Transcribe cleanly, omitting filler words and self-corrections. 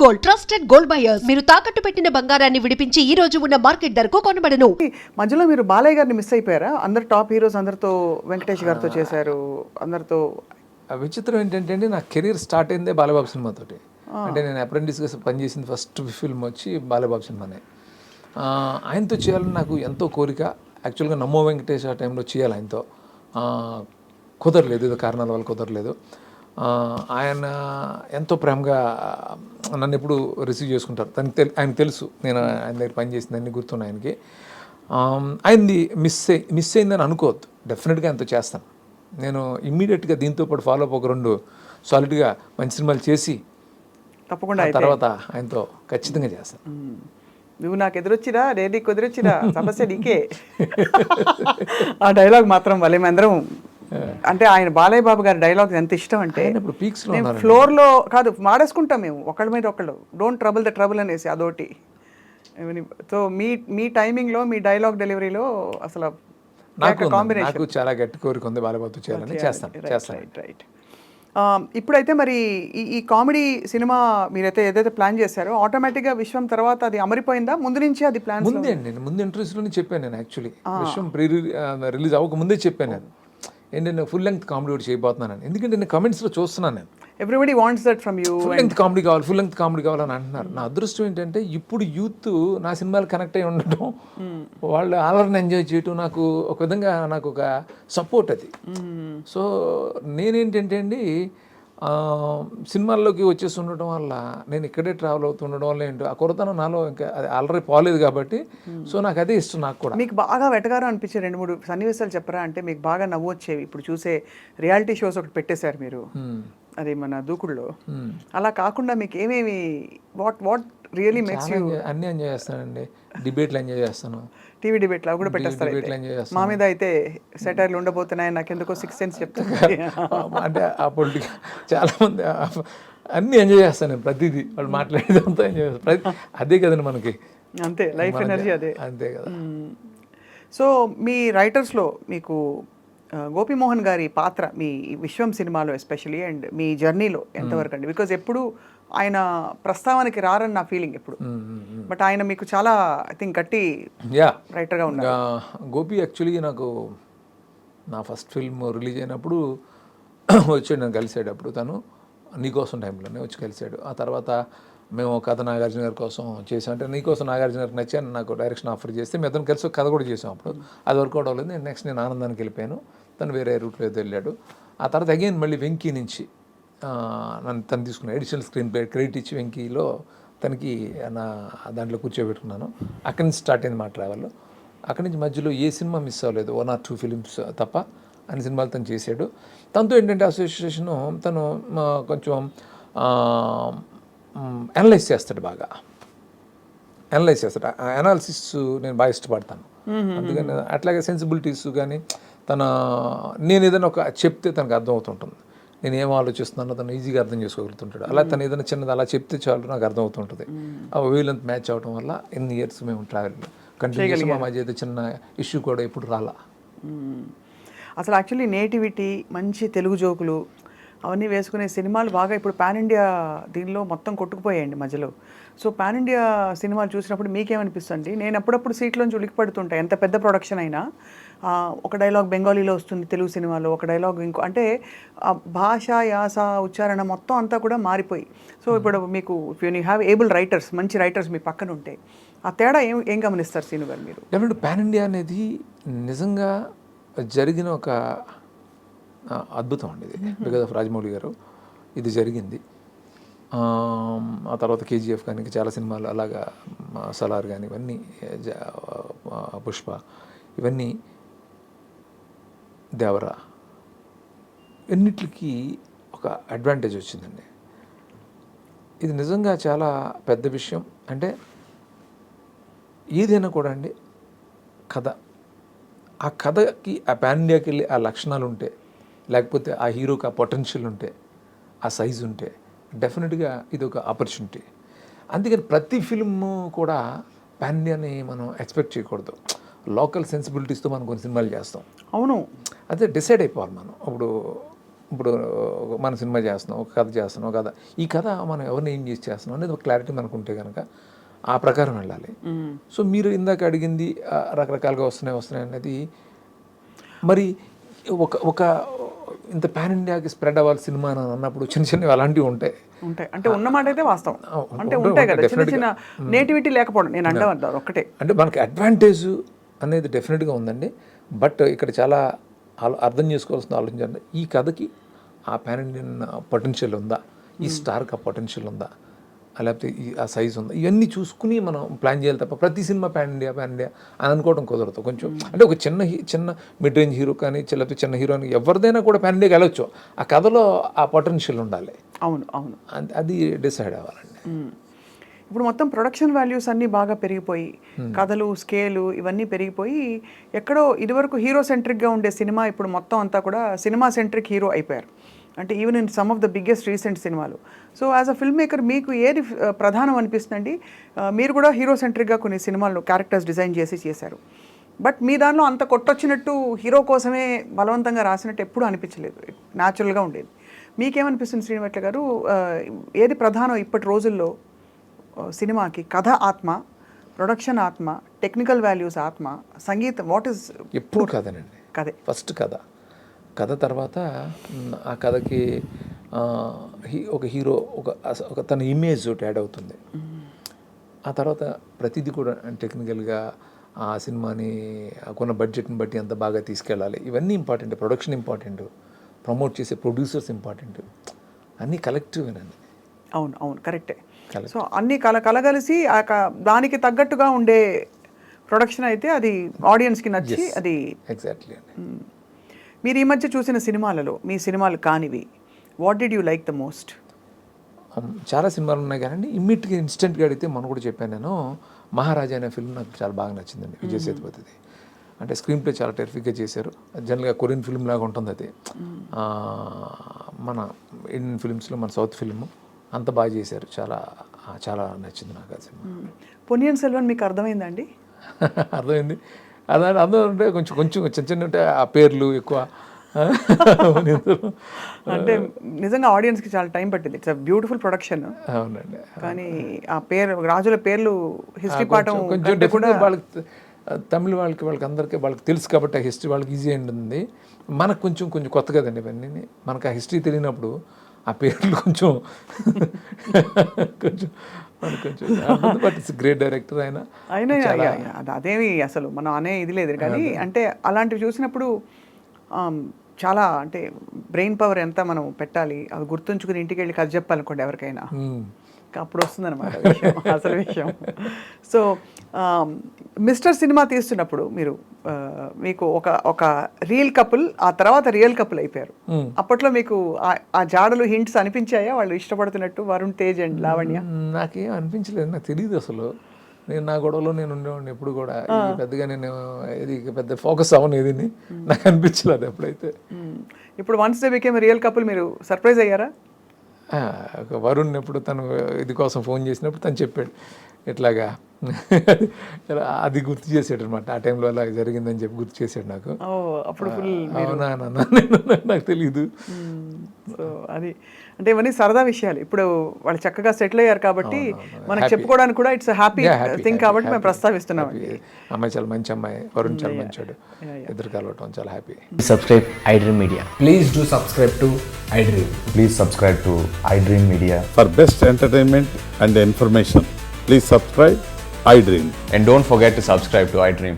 Gold, trusted gold buyers. మీరు తాకట్టు పెట్టిన బంగారాన్ని విడిపించి ఈ రోజు ఉన్న మార్కెట్ ధరకు కొనబడను. మధ్యలో మీరు బాలయ్య గారిని మిస్ అయిపోయారా? అందరు టాప్ హీరోస్ అందరితో, వెంకటేష్ గారితో చేశారు, అందరితో. విచిత్రం ఏంటంటే నా కెరీర్ స్టార్ట్ అయిందే బాలబాబు సినిమాతోటి. అంటే నేను అప్రెంటిస్గా పనిచేసిన ఫస్ట్ ఫిల్మ్ వచ్చి బాలబాబు సినిమానే. ఆయనతో చేయాలని నాకు ఎంతో కోరిక. యాక్చువల్గా నమ్మో వెంకటేష్ ఆ టైంలో చేయాలి ఆయనతో, కుదరలేదు, ఏదో కారణాల వల్ల కుదరలేదు. ఆయన ఎంతో ప్రేమగా నన్ను ఎప్పుడు రిసీవ్ చేసుకుంటారు. ఆయనకు తెలుసు నేను ఆయన దగ్గర పనిచేసింది, అన్నీ గుర్తున్నాయి ఆయనకి. ఆయనది మిస్ అయిందని అనుకోవద్దు, డెఫినెట్గా ఆయనతో చేస్తాను. నేను ఇమ్మీడియట్గా దీంతో పాటు ఫాలో అప్ ఒక 2 సాలిడ్గా మంచి సినిమాలు చేసి తప్పకుండా తర్వాత ఆయనతో ఖచ్చితంగా చేస్తాను. నువ్వు నాకు ఎదురొచ్చిరా, నేను నీకు ఎదురొచ్చిరా, సమస్య నీకే. ఆ డైలాగ్ మాత్రం వాళ్ళే అందరం, అంటే ఆయన బాలయ్య బాబు గారి డైలాగ్ ఎంత ఇష్టం అంటే, ఇప్పుడు పీక్స్లో ఫ్లోర్లో కాదు మాడేసుకుంటాం మేము ఒకళ్ళ మీద ఒకళ్ళు, డోంట్ ట్రబుల్ ద ట్రబుల్ అనేసి అదోటి. సో మీ టైమింగ్లో, మీ డైలాగ్ డెలివరీలో అసలు నాకు చాలా గట్టి కోరిక ఉంది బాలబాబుతో చేయాలని. చేస్తాను. రైట్. ఇప్పుడైతే మరి ఈ కామెడీ సినిమా మీరైతే ఏదైతే ప్లాన్ చేశారో ఆటోమేటిక్గా విశ్వం తర్వాత అది అమరిపోయిందా? ముందు నుంచి అది ప్లాన్? ముందు ఇంటర్వ్యూస్లోనే చెప్పాను నేను. యాక్చువల్లీ విశ్వం రిలీజ్ అవ్వక ముందే చెప్పాను నేను ఏంటంటే ఫుల్ లెంగ్త్ కామెడీ ఒకటి చేయబోతున్నాను. ఎందుకంటే నేను కమెంట్స్లో చూస్తున్నాను, నేను everybody wants that from you, full length comedy కావాలని అంటున్నారు. నా అదృష్టం ఏంటంటే ఇప్పుడు యూత్ నా సినిమాలు కనెక్ట్ అయి ఉండటం, వాళ్ళు ఆలర్ని ఎంజాయ్ చేయటం నాకు ఒక విధంగా నాకు ఒక సపోర్ట్ అది. సో నేనేంటంటే అండి, సినిమాల్లోకి వచ్చేసి ఉండటం వల్ల, నేను ఇక్కడే ట్రావెల్ అవుతుండడం వల్ల ఏంటో ఆ కొరతనం నాలో ఇంకా అది ఆల్రెడీ పోలేదు కాబట్టి, సో నాకు అదే ఇష్టం. నాకు కూడా మీకు బాగా వెటకారం అనిపించే 2-3 సన్నివేశాలు చెప్పరా? అంటే మీకు బాగా నవ్వు వచ్చేవి. ఇప్పుడు చూసే రియాలిటీ షోస్ ఒకటి పెట్టేశారు మీరు, అది మన దూకుడులో. అలా కాకుండా మీకు ఏమేమి వాట్ రియలీ మేక్స్ యూ? అన్నీ ఎంజాయ్ చేస్తానండి. డిబేట్లు ఎంజాయ్ చేస్తాను, టీవీ డిబేట్లు అవి కూడా పెట్టేస్తారు. మా మీద అయితే సెటైర్లు ఉండబోతున్నాయి, నాకు ఎందుకో 6 సెన్స్ చెప్తాను. అంటే ఆ పొలిటికల్ చాలామంది అన్నీ ఎంజాయ్ చేస్తాను నేను, ప్రతిదీ వాళ్ళు మాట్లాడేదంతా ఎంజాయ్ చేస్తాను. అదే కదండి మనకి, అంతే లైఫ్ ఎనర్జీ అదే. అంతే కదా. సో మీ రైటర్స్లో మీకు గోపీమోహన్ గారి పాత్ర మీ విశ్వం సినిమాలో ఎస్పెషలీ అండ్ మీ జర్నీలో ఎంతవరకు అండి? బికాజ్ ఎప్పుడు ఆయన ప్రస్తావనకి రారని నా ఫీలింగ్ ఎప్పుడు, బట్ ఆయన మీకు చాలా ఐ థింక్ గట్టి రైటర్గా ఉన్నారు. గోపి యాక్చువల్లీ నాకు నా ఫస్ట్ ఫిల్మ్ రిలీజ్ అయినప్పుడు వచ్చాడు, నేను కలిసాడు. అప్పుడు తను నీకోసం టైంలోనే వచ్చి కలిసాడు. ఆ తర్వాత మేము కథ నాగార్జున గారి కోసం చేసాం. అంటే నీకోసం నాగార్జున గారికి నచ్చాను, నాకు డైరెక్షన్ ఆఫర్ చేస్తే మేము అతను కలిసి కథ కూడా చేసాం. అప్పుడు అది వర్కౌట్ అవ్వలేదు. నేను ఆనందానికి వెళ్ళిపోయాను, తను వేరే రూట్లో ఏదో వెళ్ళాడు. ఆ తర్వాత అగైన్ మళ్ళీ వెంకీ నుంచి తను తీసుకున్నాను, ఎడిషనల్ స్క్రీన్ ప్లే క్రెడిట్ ఇచ్చి వెంకీలో తనకి నా దాంట్లో కూర్చోబెట్టుకున్నాను. అక్కడి నుంచి స్టార్ట్ అయింది మా ట్రావెల్. అక్కడి నుంచి మధ్యలో ఏ సినిమా మిస్ అవ్వలేదు, 1 or 2 ఫిలిమ్స్ తప్ప అన్ని సినిమాలు తను చేశాడు. తనతో ఏంటంటే అసోసియేషను, తను కొంచెం అనలైజ్ చేస్తాడు, బాగా అనలైజ్ చేస్తాడు. అనాలిసిస్ నేను బాగా ఇష్టపడతాను. అందుకని అట్లాగే సెన్సిబిలిటీస్ కానీ నేను ఏదైనా ఒక చెప్తే తనకు అర్థం అవుతుంటుంది, నేను ఏం ఆలోచిస్తున్నానో తను ఈజీగా అర్థం చేసుకోగలుగుతుంటాడు. అలా తను ఏదైనా చిన్నది అలా చెప్తే చాలు నాకు అర్థం అవుతుంటుంది. ఆ వీళ్ళంత మ్యాచ్ అవడం వల్ల ఎన్ని ఇయర్స్ మేము ట్రావెల్ కంటిన్యూస్. మా మధ్య అయితే చిన్న ఇష్యూ కూడా ఎప్పుడు రాలా. అసలు యాక్చువల్లీ నేటివిటీ, మంచి తెలుగు జోకులు అవన్నీ వేసుకునే సినిమాలు బాగా ఇప్పుడు పాన్ ఇండియా దీనిలో మొత్తం కొట్టుకుపోయాయండి మధ్యలో. సో పాన్ ఇండియా సినిమాలు చూసినప్పుడు మీకేమనిపిస్తుంది? నేను అప్పుడప్పుడు సీట్లోంచి ఉలికి పడుతుంటాయి, ఎంత పెద్ద ప్రొడక్షన్ అయినా. ఒక డైలాగ్ బెంగాలీలో వస్తుంది తెలుగు సినిమాలో, ఒక డైలాగ్ ఇంకో, అంటే భాష, యాస, ఉచ్చారణ మొత్తం అంతా కూడా మారిపోయి. సో ఇప్పుడు మీకు యూ హ్యావ్ ఏబుల్ రైటర్స్, మంచి రైటర్స్ మీ పక్కన ఉంటే ఆ తేడా ఏం గమనిస్తారు సీను గారు మీరు? డెఫినెట్ పాన్ ఇండియా అనేది నిజంగా జరిగిన ఒక అద్భుతం అండి ఇది. బికాజ్ ఆఫ్ రాజమౌళి గారు ఇది జరిగింది. ఆ తర్వాత కేజీఎఫ్ కానీ చాలా సినిమాలు అలాగా, సలార్ కానీ ఇవన్నీ, పుష్ప ఇవన్నీ, దేవరా, ఎన్నిటికి ఒక అడ్వాంటేజ్ వచ్చిందండి. ఇది నిజంగా చాలా పెద్ద విషయం. అంటే ఏదైనా కూడా అండి కథ, ఆ కథకి ఆ పాన్ ఇండియాకి వెళ్ళి ఆ లక్షణాలు ఉంటే, లేకపోతే ఆ హీరోకి ఆ పొటెన్షియల్ ఉంటే, ఆ సైజు ఉంటే, డెఫినెట్గా ఇది ఒక ఆపర్చునిటీ. అందుకని ప్రతి ఫిల్మ్ కూడా పాన్ ఇండియాని మనం ఎక్స్పెక్ట్ చేయకూడదు. లోకల్ సెన్సిబిలిటీస్తో మనం కొన్ని సినిమాలు చేస్తాం. అవును, అదే డిసైడ్ అయిపోవాలి మనం. ఇప్పుడు ఇప్పుడు మన సినిమా చేస్తున్నాం, ఒక కథ చేస్తున్నాం, కథ ఈ కథ మనం ఎవరిని ఏం చేసి చేస్తున్నాం అనేది ఒక క్లారిటీ మనకు ఉంటే కనుక ఆ ప్రకారం వెళ్ళాలి. సో మీరు ఇందాక అడిగింది రకరకాలుగా వస్తున్నాయి అనేది మరి ఒక ఇంత పాన్ ఇండియాకి స్ప్రెడ్ అవ్వాలి సినిమా అని అన్నప్పుడు చిన్న చిన్నవి అలాంటివి ఉంటాయి. అంటే ఉన్నమాట అయితే వాస్తవం, అంటే ఉంటాయి కదా చిన్న చిన్న నేటివిటీ లేకపోవడం నేను అంటాను ఒక్కటే. అంటే మనకి అడ్వాంటేజ్ అనేది డెఫినెట్గా ఉందండి. బట్ ఇక్కడ చాలా అర్థం చేసుకోవాల్సిన ఆలోచించండి, ఈ కథకి ఆ పాన్ ఇండియన్ పొటెన్షియల్ ఉందా, ఈ స్టార్కి ఆ పొటెన్షియల్ ఉందా, లేకపోతే ఆ సైజ్ ఉందా, ఇవన్నీ చూసుకుని మనం ప్లాన్ చేయాలి తప్ప ప్రతి సినిమా పాన్ ఇండియా అని అనుకోవడం కుదరదు. కొంచెం అంటే ఒక చిన్న మిడ్ రేంజ్ హీరో కానీ లేకపోతే చిన్న హీరో అని ఎవరిదైనా కూడా పాన్ ఇండియాకి వెళ్ళొచ్చు, ఆ కథలో ఆ పొటెన్షియల్ ఉండాలి. అవును అది డిసైడ్ అవ్వాలండి. ఇప్పుడు మొత్తం ప్రొడక్షన్ వాల్యూస్ అన్నీ బాగా పెరిగిపోయి కథలు స్కేలు ఇవన్నీ పెరిగిపోయి ఎక్కడో ఇదివరకు హీరో సెంట్రిక్గా ఉండే సినిమా ఇప్పుడు మొత్తం అంతా కూడా సినిమా సెంట్రిక్ హీరో అయిపోయారు. అంటే even in some of the biggest recent సినిమాలు. So as a film maker మీకు ఏది ప్రధానం అనిపిస్తుందండి? మీరు కూడా హీరో సెంట్రిక్గా కొన్ని సినిమాలు క్యారెక్టర్స్ డిజైన్ చేశారు. బట్ మీ దానిలో అంత కొట్టొచ్చినట్టు హీరో కోసమే బలవంతంగా రాసినట్టు ఎప్పుడూ అనిపించలేదు, న్యాచురల్గా ఉండేది. మీకేమనిపిస్తుంది శ్రీనివట్ల గారు? ఏది ప్రధానం ఇప్పటి రోజుల్లో సినిమాకి? కథ ఆత్మ, ప్రొడక్షన్ ఆత్మ, టెక్నికల్ వాల్యూస్ ఆత్మ, సంగీతం, వాట్ ఈస్? ఎప్పుడు కథనండి, కథే ఫస్ట్. కథ తర్వాత ఆ కథకి ఒక హీరో ఒక తన ఇమేజ్ ఒకటి యాడ్ అవుతుంది. ఆ తర్వాత ప్రతిదీ కూడా టెక్నికల్గా ఆ సినిమాని కొన్న బడ్జెట్ని బట్టి అంత బాగా తీసుకెళ్ళాలి, ఇవన్నీ ఇంపార్టెంట్. ప్రొడక్షన్ ఇంపార్టెంట్, ప్రమోట్ చేసే ప్రొడ్యూసర్స్ ఇంపార్టెంట్, అన్నీ కలెక్టివేనండి. అవును కరెక్టే. సో అన్ని కలగలిసి దానికి తగ్గట్టుగా ఉండే ప్రొడక్షన్ అయితే అది ఆడియన్స్కి నచ్చి అది. ఎగ్జాక్ట్లీ అండి. మీరు ఈ మధ్య చూసిన సినిమాలలో మీ సినిమాలు కానివి what did you like the most? చాలా సినిమాలు ఉన్నాయి కానీ ఇమ్మీడియట్గా ఇన్స్టెంట్గా అడిగితే మనం కూడా చెప్పాను నేను, మహారాజా అనే ఫిల్మ్ నాకు చాలా బాగా నచ్చిందండి, విజయ్ సేతుపతిది. అంటే స్క్రీన్ ప్లే చాలా టెరిఫిక్గా చేశారు. జనరల్గా కొరియన్ ఫిల్మ్ లాగా ఉంటుంది అది, మన ఇండియన్ ఫిల్మ్స్లో మన సౌత్ ఫిల్మ్ అంత బాగా చేశారు. చాలా నచ్చింది నాకు ఆ సినిమా. పొన్నియిన్ సెల్వన్ మీకు అర్థమైందండి? అర్థమైంది. అర్థం అంటే కొంచెం చిన్న ఉంటే ఆ పేర్లు ఎక్కువ అంటే నిజంగా ఆడియన్స్కి చాలా టైం పట్టింది. It's beautiful production. అవునండి. కానీ ఆ రాజుల పేర్లు హిస్టరీ పాఠం కూడా వాళ్ళకి తమిళ వాళ్ళకి అందరికీ వాళ్ళకి తెలుసు కాబట్టి ఆ హిస్టరీ వాళ్ళకి ఈజీ ఉంటుంది. మనకు కొంచెం కొత్త కదండి ఇవన్నీ. మనకు ఆ హిస్టరీ తెలియనప్పుడు ఆ పేర్లు కొంచెం బట్ ఇట్స్ గ్రేట్ డైరెక్టర్ ఆయన. అదేమి అసలు మనం అనే ఇది లేదు కానీ అంటే అలాంటివి చూసినప్పుడు చాలా అంటే బ్రెయిన్ పవర్ ఎంత మనం పెట్టాలి, అవి గుర్తుంచుకుని ఇంటికి వెళ్ళి కథ చెప్పాలనుకోండి ఎవరికైనా, అప్పుడు వస్తుందన్నమాట అసలు విషయం. సో మిస్టర్ సినిమా తీస్తున్నప్పుడు మీకు ఒక రియల్ కపుల్, ఆ తర్వాత రియల్ కపుల్ అయిపోయారు. అప్పట్లో మీకు ఆ జాడలు హింట్స్ అనిపించాయా వాళ్ళు ఇష్టపడుతున్నట్టు? వరుణ్ తేజ్ అండ్ లావణ్య? నాకేం అనిపించలేదు, నాకు తెలియదు అసలు. నేను నా గొడవలో నేను ఉండేవాడిని ఎప్పుడు కూడా. పెద్దగా నేను ఇది పెద్ద ఫోకస్ అవ్వను ఏది, నాకు అనిపించలేదు ఎప్పుడైతే. ఇప్పుడు once they became real couple మీరు సర్ప్రైజ్ అయ్యారా? వరుణ్ ఎప్పుడు తను ఇది కోసం ఫోన్ చేసినప్పుడు తను చెప్పాడు ఇట్లాగా, అది గుర్తు చేసాడు అనమాట. ఆ టైంలో అలా జరిగిందని చెప్పి గుర్తు చేశాడు నాకు. అప్పుడు అవునా నాకు తెలీదు. సో అది అంటే ఇవన్నీ సరదా విషయాలు. ఇప్పుడు వాళ్ళు చక్కగా సెటిల్ అయ్యారు కాబట్టి మనకు చెప్పుకోవడానికి కూడా ఇట్స్ హ్యాపీ థింగ్ కాబట్టి మేము ప్రస్తావిస్తున్నాం. అమ్మాయి చాలా మంచి అమ్మాయి, వరుణ్ చాలా మంచాడు, ఇద్దరు కలవటం చాలా happy. Subscribe iDream Media. Please do subscribe to iDream. Please subscribe to iDream Media. For best entertainment and information, please subscribe iDream. And don't forget to subscribe to iDream.